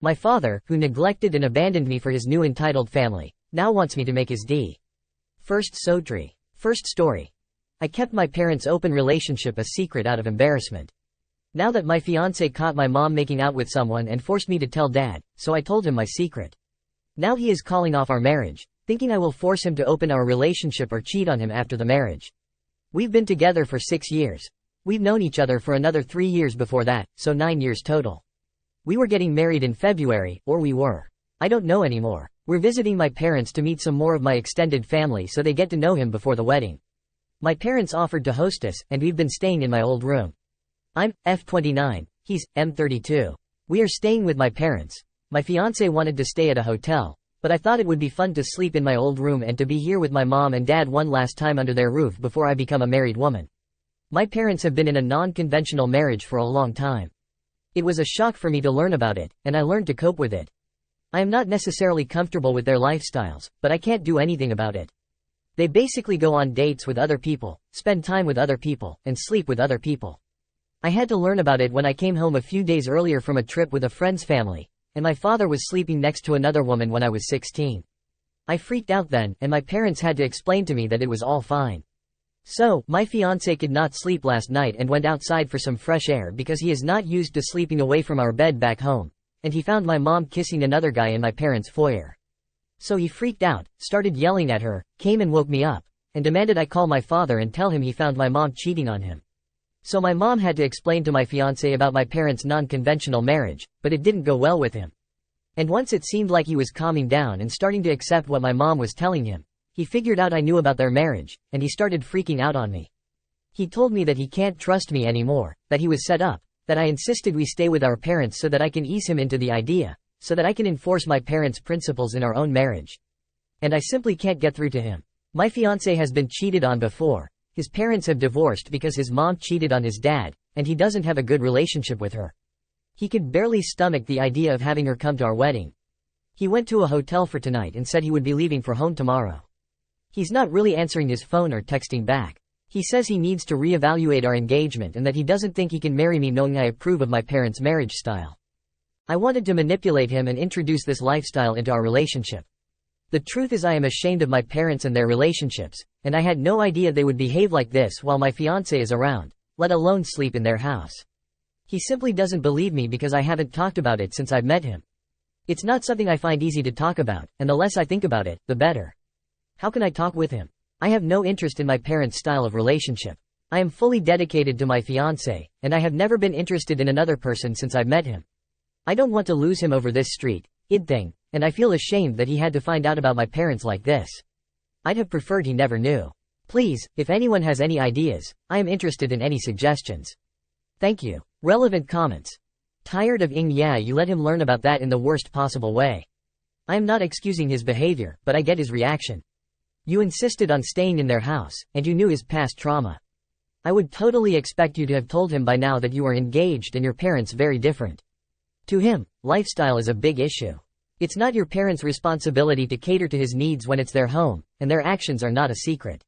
My father, who neglected and abandoned me for his new entitled family, now wants me to make his first story. I kept my parents' open relationship a secret out of embarrassment. Now that my fiancé caught my mom making out with someone and forced me to tell dad, so I told him my secret. Now he is calling off our marriage, thinking I will force him to open our relationship or cheat on him after the marriage. We've been together for 6 years. We've known each other for another 3 years before that, so 9 years total. We were getting married in February, or we were. I don't know anymore. We're visiting my parents to meet some more of my extended family so they get to know him before the wedding. My parents offered to host us, and we've been staying in my old room. I'm F29, he's M32. We are staying with my parents. My fiancé wanted to stay at a hotel, but I thought it would be fun to sleep in my old room and to be here with my mom and dad one last time under their roof before I become a married woman. My parents have been in a non-conventional marriage for a long time. It was a shock for me to learn about it, and I learned to cope with it. I am not necessarily comfortable with their lifestyles, but I can't do anything about it. They basically go on dates with other people, spend time with other people, and sleep with other people. I had to learn about it when I came home a few days earlier from a trip with a friend's family, and my father was sleeping next to another woman when I was 16. I freaked out then, and my parents had to explain to me that it was all fine. So, my fiancé could not sleep last night and went outside for some fresh air because he is not used to sleeping away from our bed back home, and he found my mom kissing another guy in my parents' foyer. So he freaked out, started yelling at her, came and woke me up, and demanded I call my father and tell him he found my mom cheating on him. So my mom had to explain to my fiancé about my parents' non-conventional marriage, but it didn't go well with him. And once it seemed like he was calming down and starting to accept what my mom was telling him, he figured out I knew about their marriage, and he started freaking out on me. He told me that he can't trust me anymore, that he was set up, that I insisted we stay with our parents so that I can ease him into the idea, so that I can enforce my parents' principles in our own marriage. And I simply can't get through to him. My fiancé has been cheated on before. His parents have divorced because his mom cheated on his dad, and he doesn't have a good relationship with her. He could barely stomach the idea of having her come to our wedding. He went to a hotel for tonight and said he would be leaving for home tomorrow. He's not really answering his phone or texting back. He says he needs to reevaluate our engagement and that he doesn't think he can marry me knowing I approve of my parents' marriage style. I wanted to manipulate him and introduce this lifestyle into our relationship. The truth is I am ashamed of my parents and their relationships, and I had no idea they would behave like this while my fiancé is around, let alone sleep in their house. He simply doesn't believe me because I haven't talked about it since I've met him. It's not something I find easy to talk about, and the less I think about it, the better. How can I talk with him? I have no interest in my parents' style of relationship. I am fully dedicated to my fiancé, and I have never been interested in another person since I've met him. I don't want to lose him over this id thing, and I feel ashamed that he had to find out about my parents like this. I'd have preferred he never knew. Please, if anyone has any ideas, I am interested in any suggestions. Thank you. Relevant comments. Tired of yeah, you let him learn about that in the worst possible way. I am not excusing his behavior, but I get his reaction. You insisted on staying in their house, and you knew his past trauma. I would totally expect you to have told him by now that you are engaged and your parents very different. To him, lifestyle is a big issue. It's not your parents' responsibility to cater to his needs when it's their home, and their actions are not a secret.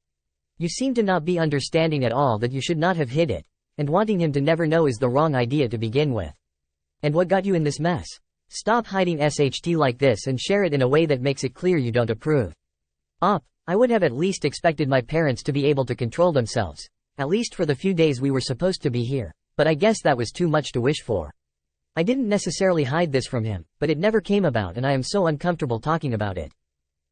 You seem to not be understanding at all that you should not have hid it, and wanting him to never know is the wrong idea to begin with. And what got you in this mess? Stop hiding SHT like this and share it in a way that makes it clear you don't approve. I would have at least expected my parents to be able to control themselves, at least for the few days we were supposed to be here, but I guess that was too much to wish for. I didn't necessarily hide this from him, but it never came about and I am so uncomfortable talking about it.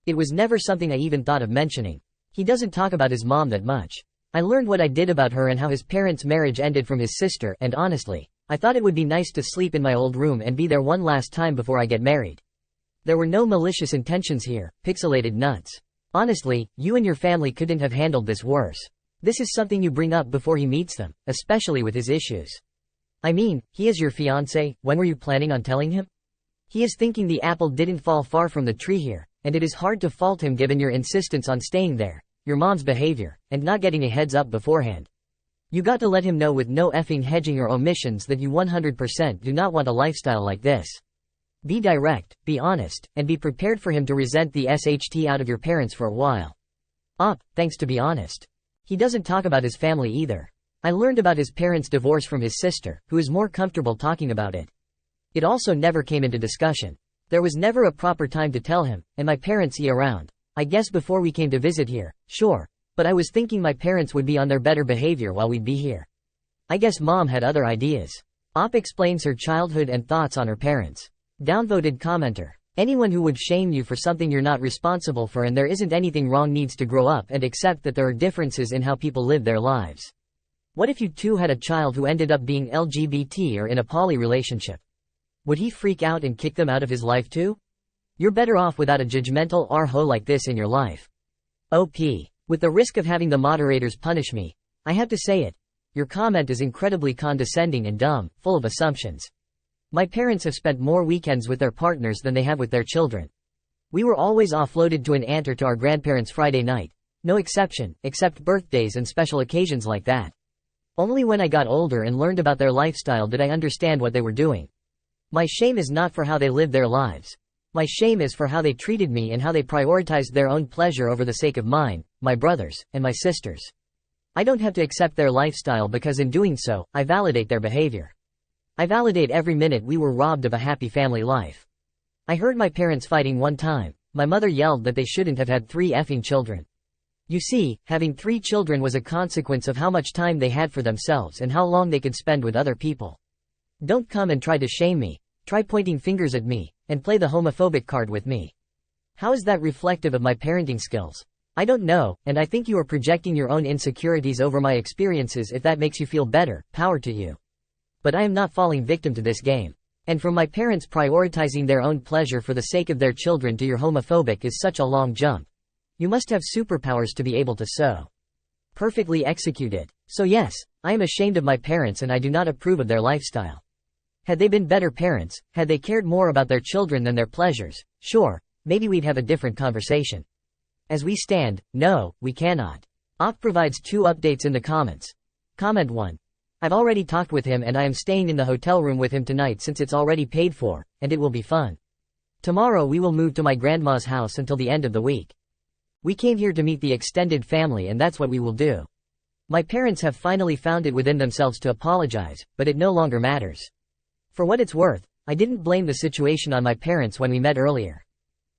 It was never something I even thought of mentioning. He doesn't talk about his mom that much. I learned what I did about her and how his parents' marriage ended from his sister, and honestly, I thought it would be nice to sleep in my old room and be there one last time before I get married. There were no malicious intentions here, pixelated nuts. Honestly, you and your family couldn't have handled this worse. This is something you bring up before he meets them, especially with his issues. I mean, he is your fiancé, when were you planning on telling him? He is thinking the apple didn't fall far from the tree here, and it is hard to fault him given your insistence on staying there, your mom's behavior, and not getting a heads up beforehand. You got to let him know with no effing hedging or omissions that you 100% do not want a lifestyle like this. Be direct, be honest, and be prepared for him to resent the SHT out of your parents for a while. Thanks to be honest. He doesn't talk about his family either. I learned about his parents' divorce from his sister, who is more comfortable talking about it. It also never came into discussion. There was never a proper time to tell him, and my parents around. I guess before we came to visit here, sure. But I was thinking my parents would be on their better behavior while we'd be here. I guess mom had other ideas. Op explains her childhood and thoughts on her parents. Downvoted commenter. Anyone who would shame you for something you're not responsible for and there isn't anything wrong needs to grow up and accept that there are differences in how people live their lives. What if you two had a child who ended up being LGBT or in a poly relationship? Would he freak out and kick them out of his life too? You're better off without a judgmental R-ho like this in your life. OP. With the risk of having the moderators punish me, I have to say it. Your comment is incredibly condescending and dumb, full of assumptions. My parents have spent more weekends with their partners than they have with their children. We were always offloaded to an aunt or to our grandparents Friday night. No exception, except birthdays and special occasions like that. Only when I got older and learned about their lifestyle did I understand what they were doing. My shame is not for how they lived their lives. My shame is for how they treated me and how they prioritized their own pleasure over the sake of mine, my brothers, and my sisters. I don't have to accept their lifestyle because in doing so, I validate their behavior. I validate every minute we were robbed of a happy family life. I heard my parents fighting one time. My mother yelled that they shouldn't have had 3 effing children. You see, having 3 children was a consequence of how much time they had for themselves and how long they could spend with other people. Don't come and try to shame me, try pointing fingers at me, and play the homophobic card with me. How is that reflective of my parenting skills? I don't know, and I think you are projecting your own insecurities over my experiences. If that makes you feel better, power to you. But I am not falling victim to this game. And from my parents prioritizing their own pleasure for the sake of their children to your homophobic is such a long jump. You must have superpowers to be able to so perfectly execute it. So yes, I am ashamed of my parents and I do not approve of their lifestyle. Had they been better parents, had they cared more about their children than their pleasures, sure, maybe we'd have a different conversation. As we stand, no, we cannot. Op provides 2 updates in the comments. Comment 1. I've already talked with him and I am staying in the hotel room with him tonight since it's already paid for, and it will be fun. Tomorrow we will move to my grandma's house until the end of the week. We came here to meet the extended family and that's what we will do. My parents have finally found it within themselves to apologize, but it no longer matters. For what it's worth, I didn't blame the situation on my parents when we met earlier.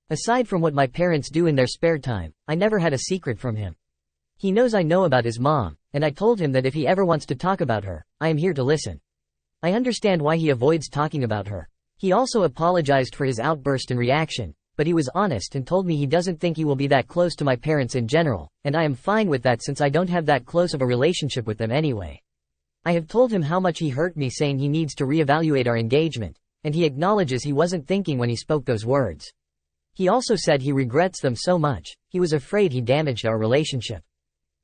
Aside from what my parents do in their spare time, I never had a secret from him. He knows I know about his mom, and I told him that if he ever wants to talk about her, I am here to listen. I understand why he avoids talking about her. He also apologized for his outburst and reaction, but he was honest and told me he doesn't think he will be that close to my parents in general, and I am fine with that since I don't have that close of a relationship with them anyway. I have told him how much he hurt me, saying he needs to reevaluate our engagement, and he acknowledges he wasn't thinking when he spoke those words. He also said he regrets them so much, he was afraid he damaged our relationship.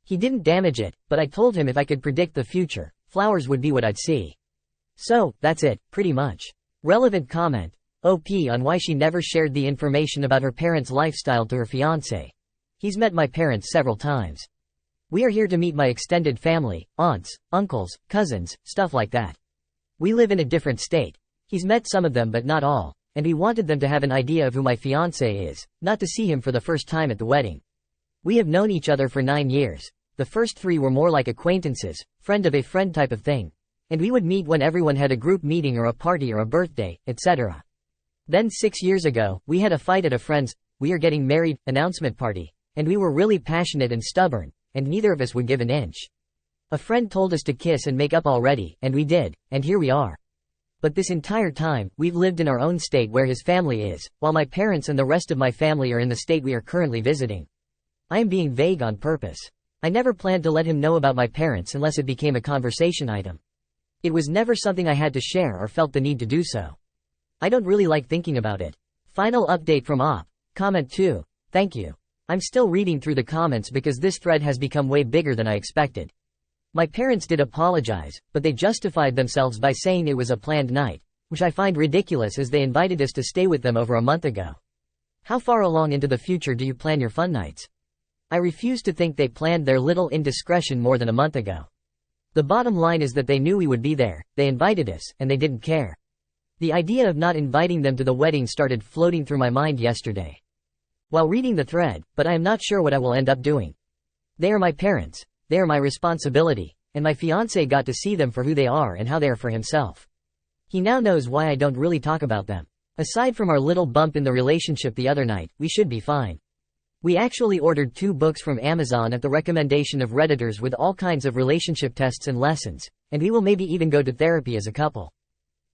He didn't damage it, but I told him if I could predict the future, flowers would be what I'd see. So, that's it, pretty much. Relevant comment. OP on why she never shared the information about her parents' lifestyle to her fiancé. He's met my parents several times. We are here to meet my extended family, aunts, uncles, cousins, stuff like that. We live in a different state. He's met some of them but not all, and we wanted them to have an idea of who my fiancé is, not to see him for the first time at the wedding. We have known each other for 9 years. The first 3 were more like acquaintances, friend of a friend type of thing. And we would meet when everyone had a group meeting or a party or a birthday, etc. Then 6 years ago, we had a fight at a friend's "we are getting married" announcement party, and we were really passionate and stubborn, and neither of us would give an inch. A friend told us to kiss and make up already, and we did, and here we are. But this entire time, we've lived in our own state where his family is, while my parents and the rest of my family are in the state we are currently visiting. I am being vague on purpose. I never planned to let him know about my parents unless it became a conversation item. It was never something I had to share or felt the need to do so. I don't really like thinking about it. Final update from Op. Comment 2. Thank you. I'm still reading through the comments because this thread has become way bigger than I expected. My parents did apologize, but they justified themselves by saying it was a planned night, which I find ridiculous as they invited us to stay with them over a month ago. How far along into the future do you plan your fun nights? I refuse to think they planned their little indiscretion more than a month ago. The bottom line is that they knew we would be there, they invited us, and they didn't care. The idea of not inviting them to the wedding started floating through my mind yesterday while reading the thread, but I am not sure what I will end up doing. They are my parents, they are my responsibility, and my fiancé got to see them for who they are and how they are for himself. He now knows why I don't really talk about them. Aside from our little bump in the relationship the other night, we should be fine. We actually ordered 2 books from Amazon at the recommendation of Redditors with all kinds of relationship tests and lessons, and we will maybe even go to therapy as a couple.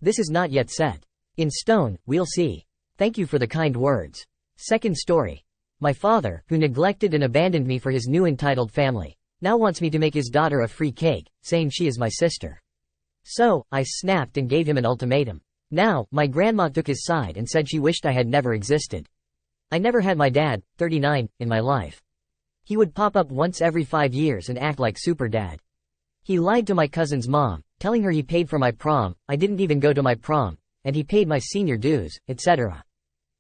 This is not yet set in stone, we'll see. Thank you for the kind words. Second story. My father, who neglected and abandoned me for his new entitled family, now wants me to make his daughter a free cake, saying she is my sister. So, I snapped and gave him an ultimatum. Now, my grandma took his side and said she wished I had never existed. I never had my dad, 39, in my life. He would pop up once every 5 years and act like super dad. He lied to my cousin's mom, telling her he paid for my prom, I didn't even go to my prom, and he paid my senior dues, etc.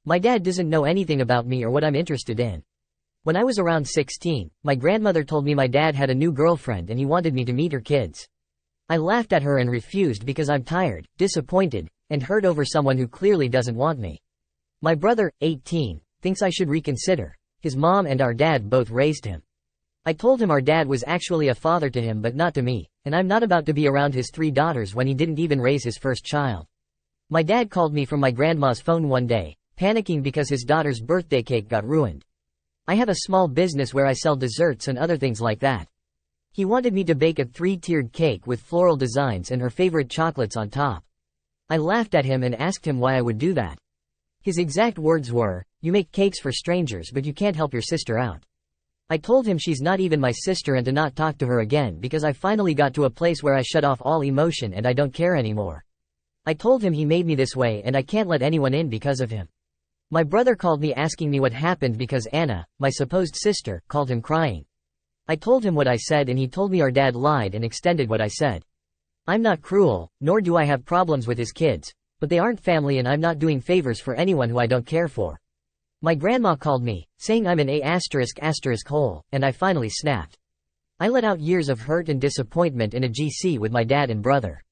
My dad doesn't know anything about me or what I'm interested in. When I was around 16, my grandmother told me my dad had a new girlfriend and he wanted me to meet her kids. I laughed at her and refused because I'm tired, disappointed, and hurt over someone who clearly doesn't want me. My brother, 18, thinks I should reconsider. His mom and our dad both raised him. I told him our dad was actually a father to him but not to me, and I'm not about to be around his 3 daughters when he didn't even raise his first child. My dad called me from my grandma's phone one day, panicking because his daughter's birthday cake got ruined. I have a small business where I sell desserts and other things like that. He wanted me to bake a 3-tiered cake with floral designs and her favorite chocolates on top. I laughed at him and asked him why I would do that. His exact words were, "You make cakes for strangers but you can't help your sister out." I told him she's not even my sister and to not talk to her again because I finally got to a place where I shut off all emotion and I don't care anymore. I told him he made me this way and I can't let anyone in because of him. My brother called me asking me what happened because Anna, my supposed sister, called him crying. I told him what I said and he told me our dad lied and extended what I said. I'm not cruel, nor do I have problems with his kids, but they aren't family and I'm not doing favors for anyone who I don't care for. My grandma called me, saying I'm an **** hole, and I finally snapped. I let out years of hurt and disappointment in a GC with my dad and brother.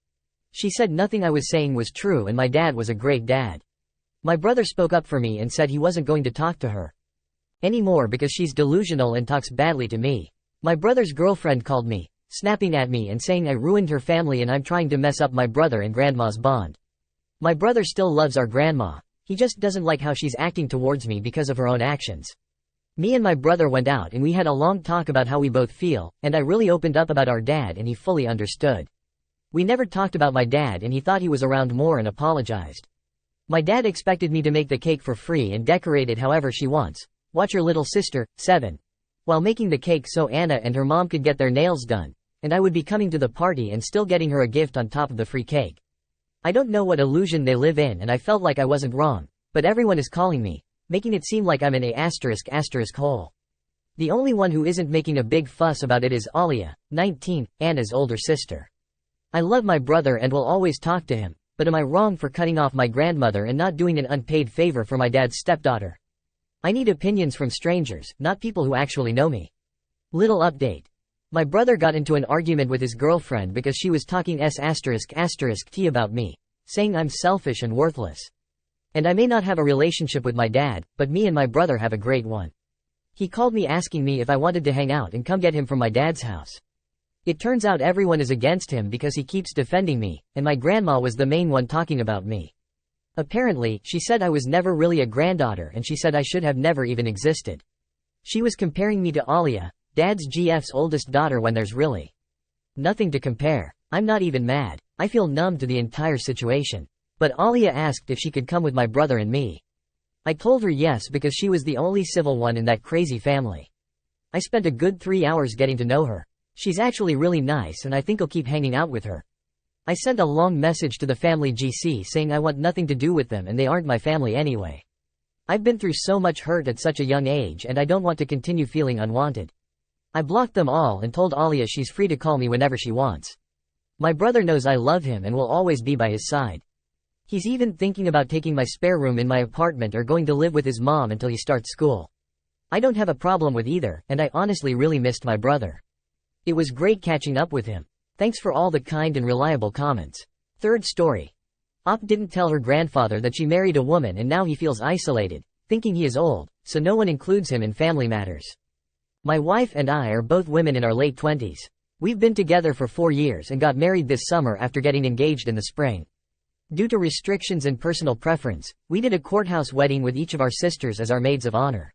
She said nothing I was saying was true and my dad was a great dad. My brother spoke up for me and said he wasn't going to talk to her anymore because she's delusional and talks badly to me. My brother's girlfriend called me, snapping at me and saying I ruined her family and I'm trying to mess up my brother and grandma's bond. My brother still loves our grandma, he just doesn't like how she's acting towards me because of her own actions. Me and my brother went out and we had a long talk about how we both feel, and I really opened up about our dad and he fully understood. We never talked about my dad and he thought he was around more and apologized. My dad expected me to make the cake for free and decorate it however she wants. Watch your little sister, 7. While making the cake so Anna and her mom could get their nails done, and I would be coming to the party and still getting her a gift on top of the free cake. I don't know what illusion they live in and I felt like I wasn't wrong, but everyone is calling me, making it seem like I'm an **** hole. The only one who isn't making a big fuss about it is Alia, 19, Anna's older sister. I love my brother and will always talk to him, but am I wrong for cutting off my grandmother and not doing an unpaid favor for my dad's stepdaughter? I need opinions from strangers, not people who actually know me. Little update. My brother got into an argument with his girlfriend because she was talking ***t about me, saying I'm selfish and worthless. And I may not have a relationship with my dad, but me and my brother have a great one. He called me asking me if I wanted to hang out and come get him from my dad's house. It turns out everyone is against him because he keeps defending me, and my grandma was the main one talking about me. Apparently, she said I was never really a granddaughter and she said I should have never even existed. She was comparing me to Alia, Dad's GF's oldest daughter, when there's really nothing to compare. I'm not even mad. I feel numb to the entire situation. But Alia asked if she could come with my brother and me. I told her yes because she was the only civil one in that crazy family. I spent a good 3 hours getting to know her. She's actually really nice and I think I'll keep hanging out with her. I sent a long message to the family GC saying I want nothing to do with them and they aren't my family anyway. I've been through so much hurt at such a young age and I don't want to continue feeling unwanted. I blocked them all and told Alia she's free to call me whenever she wants. My brother knows I love him and will always be by his side. He's even thinking about taking my spare room in my apartment or going to live with his mom until he starts school. I don't have a problem with either, and I honestly really missed my brother. It was great catching up with him. Thanks for all the kind and reliable comments. Third story. Op didn't tell her grandfather that she married a woman and now he feels isolated, thinking he is old, so no one includes him in family matters. My wife and I are both women in our late 20s. We've been together for 4 years and got married this summer after getting engaged in the spring. Due to restrictions and personal preference, we did a courthouse wedding with each of our sisters as our maids of honor.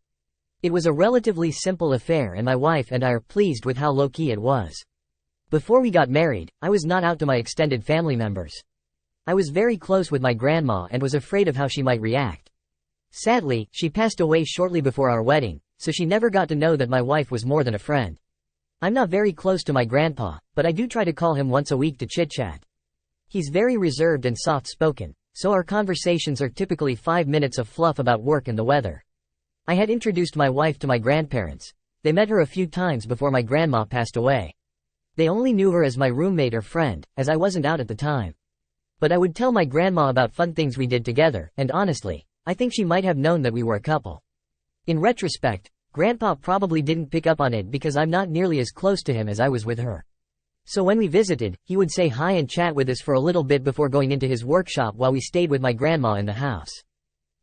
It was a relatively simple affair and my wife and I are pleased with how low-key it was. Before we got married, I was not out to my extended family members. I was very close with my grandma and was afraid of how she might react. Sadly, she passed away shortly before our wedding, so she never got to know that my wife was more than a friend. I'm not very close to my grandpa, but I do try to call him once a week to chit-chat. He's very reserved and soft-spoken, so our conversations are typically 5 minutes of fluff about work and the weather. I had introduced my wife to my grandparents. They met her a few times before my grandma passed away. They only knew her as my roommate or friend, as I wasn't out at the time. But I would tell my grandma about fun things we did together, and honestly, I think she might have known that we were a couple. In retrospect, Grandpa probably didn't pick up on it because I'm not nearly as close to him as I was with her. So when we visited, he would say hi and chat with us for a little bit before going into his workshop while we stayed with my grandma in the house.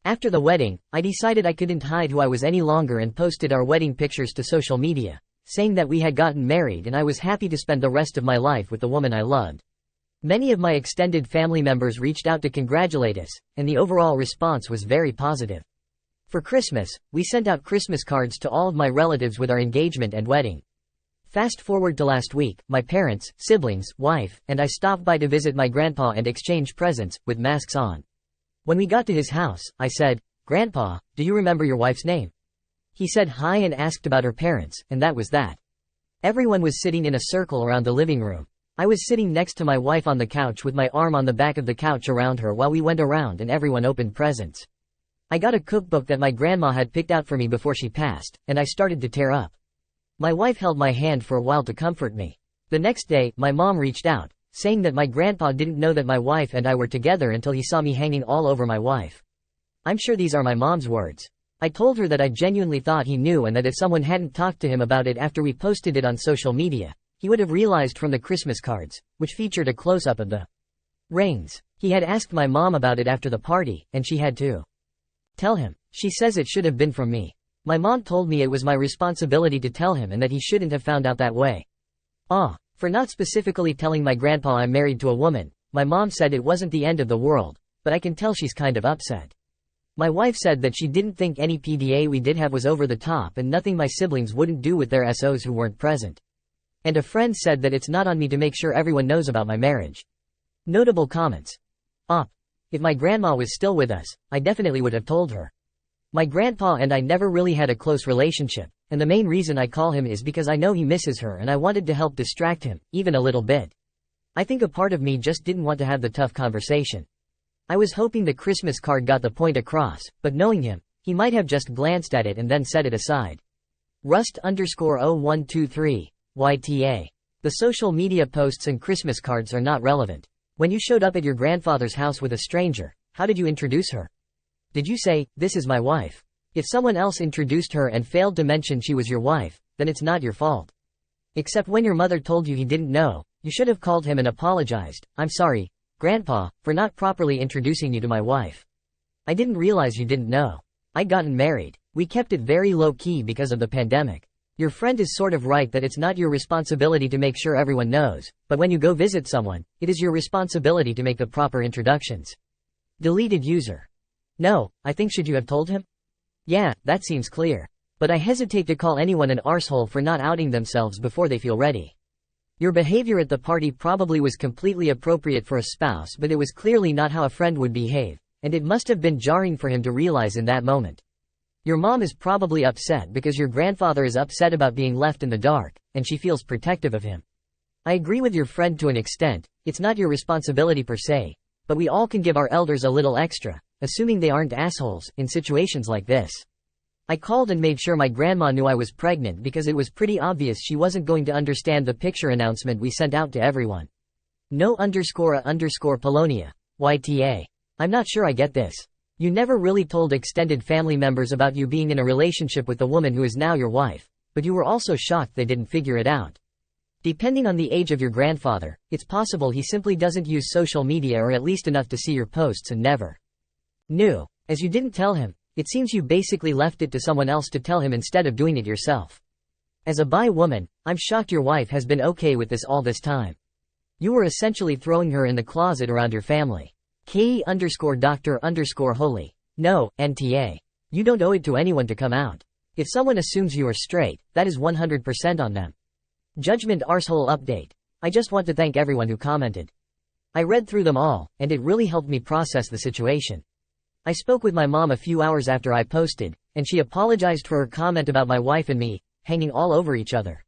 After the wedding, I decided I couldn't hide who I was any longer and posted our wedding pictures to social media, saying that we had gotten married and I was happy to spend the rest of my life with the woman I loved. Many of my extended family members reached out to congratulate us, and the overall response was very positive. For Christmas, we sent out Christmas cards to all of my relatives with our engagement and wedding. Fast forward to last week, my parents, siblings, wife, and I stopped by to visit my grandpa and exchange presents, with masks on. When we got to his house, I said, "Grandpa, do you remember your wife's name?" He said hi and asked about her parents, and that was that. Everyone was sitting in a circle around the living room. I was sitting next to my wife on the couch with my arm on the back of the couch around her while we went around and everyone opened presents. I got a cookbook that my grandma had picked out for me before she passed, and I started to tear up. My wife held my hand for a while to comfort me. The next day, my mom reached out, saying that my grandpa didn't know that my wife and I were together until he saw me hanging all over my wife. I'm sure these are my mom's words. I told her that I genuinely thought he knew and that if someone hadn't talked to him about it after we posted it on social media, he would have realized from the Christmas cards, which featured a close-up of the rings. He had asked my mom about it after the party, and she had to tell him. She says it should have been from me. My mom told me it was my responsibility to tell him and that he shouldn't have found out that way. For not specifically telling my grandpa I'm married to a woman, my mom said it wasn't the end of the world, but I can tell she's kind of upset. My wife said that she didn't think any PDA we did have was over the top and nothing my siblings wouldn't do with their SOs who weren't present. And a friend said that it's not on me to make sure everyone knows about my marriage. Notable comments. If my grandma was still with us, I definitely would have told her. My grandpa and I never really had a close relationship, and the main reason I call him is because I know he misses her and I wanted to help distract him, even a little bit. I think a part of me just didn't want to have the tough conversation. I was hoping the Christmas card got the point across, but knowing him, he might have just glanced at it and then set it aside. Rust_0123, YTA. The social media posts and Christmas cards are not relevant. When you showed up at your grandfather's house with a stranger, how did you introduce her? Did you say, "This is my wife"? If someone else introduced her and failed to mention she was your wife, then it's not your fault. Except when your mother told you he didn't know, you should have called him and apologized. "I'm sorry, Grandpa, for not properly introducing you to my wife. I didn't realize you didn't know. I'd gotten married. We kept it very low-key because of the pandemic. Your friend is sort of right that it's not your responsibility to make sure everyone knows, but when you go visit someone, it is your responsibility to make the proper introductions." Deleted user. No, I think should you have told him? Yeah, that seems clear. But I hesitate to call anyone an arsehole for not outing themselves before they feel ready. Your behavior at the party probably was completely appropriate for a spouse, but it was clearly not how a friend would behave, and it must have been jarring for him to realize in that moment. Your mom is probably upset because your grandfather is upset about being left in the dark, and she feels protective of him. I agree with your friend to an extent. It's not your responsibility per se, but we all can give our elders a little extra, assuming they aren't assholes, in situations like this. I called and made sure my grandma knew I was pregnant because it was pretty obvious she wasn't going to understand the picture announcement we sent out to everyone. No_a_Polonia, YTA. I'm not sure I get this. You never really told extended family members about you being in a relationship with the woman who is now your wife, but you were also shocked they didn't figure it out. Depending on the age of your grandfather, it's possible he simply doesn't use social media or at least enough to see your posts and never knew. As you didn't tell him, it seems you basically left it to someone else to tell him instead of doing it yourself. As a bi woman, I'm shocked your wife has been okay with this all this time. You were essentially throwing her in the closet around your family. K_Dr_Holy. No, NTA. You don't owe it to anyone to come out. If someone assumes you are straight, that is 100% on them. Judgment arsehole update. I just want to thank everyone who commented. I read through them all, and it really helped me process the situation. I spoke with my mom a few hours after I posted, and she apologized for her comment about my wife and me hanging all over each other.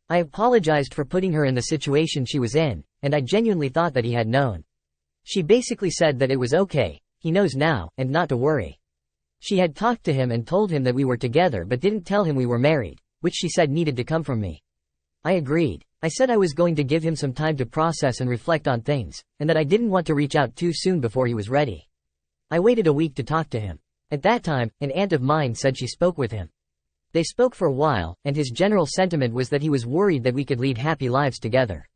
I apologized for putting her in the situation she was in, and I genuinely thought that he had known. She basically said that it was okay, he knows now, and not to worry. She had talked to him and told him that we were together but didn't tell him we were married, which she said needed to come from me. I agreed. I said I was going to give him some time to process and reflect on things, and that I didn't want to reach out too soon before he was ready. I waited a week to talk to him. At that time, an aunt of mine said she spoke with him. They spoke for a while, and his general sentiment was that he was worried that we could lead happy lives together.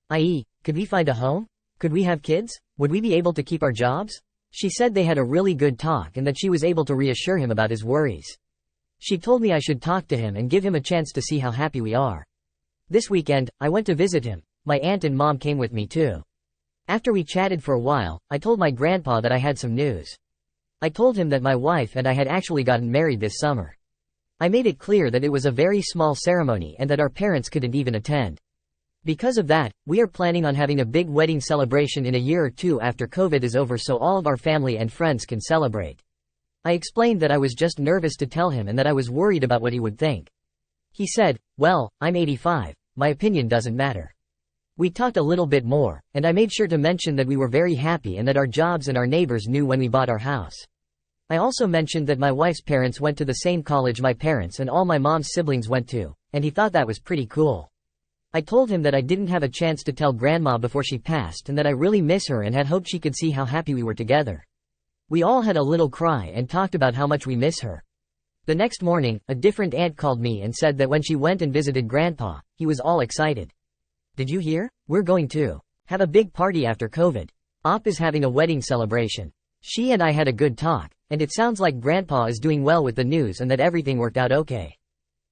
I.e., could we find a home? Could we have kids? Would we be able to keep our jobs? She said they had a really good talk and that she was able to reassure him about his worries. She told me I should talk to him and give him a chance to see how happy we are. This weekend, I went to visit him. My aunt and mom came with me too. After we chatted for a while, I told my grandpa that I had some news. I told him that my wife and I had actually gotten married this summer. I made it clear that it was a very small ceremony and that our parents couldn't even attend. Because of that, we are planning on having a big wedding celebration in a year or two after COVID is over so all of our family and friends can celebrate. I explained that I was just nervous to tell him and that I was worried about what he would think. He said, "Well, I'm 85, my opinion doesn't matter." We talked a little bit more, and I made sure to mention that we were very happy and that our jobs and our neighbors knew when we bought our house. I also mentioned that my wife's parents went to the same college my parents and all my mom's siblings went to, and he thought that was pretty cool. I told him that I didn't have a chance to tell Grandma before she passed and that I really miss her and had hoped she could see how happy we were together. We all had a little cry and talked about how much we miss her. The next morning, a different aunt called me and said that when she went and visited Grandpa, he was all excited. "Did you hear? We're going to have a big party after COVID. Op is having a wedding celebration." She and I had a good talk, and it sounds like Grandpa is doing well with the news and that everything worked out okay.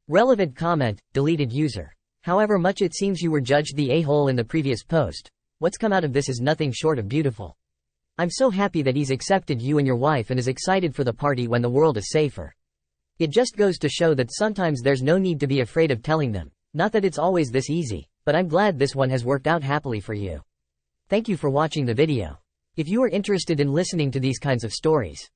Relevant comment, deleted user. However much it seems you were judged the a-hole in the previous post, what's come out of this is nothing short of beautiful. I'm so happy that he's accepted you and your wife and is excited for the party when the world is safer. It just goes to show that sometimes there's no need to be afraid of telling them. Not that it's always this easy, but I'm glad this one has worked out happily for you. Thank you for watching the video. If you are interested in listening to these kinds of stories,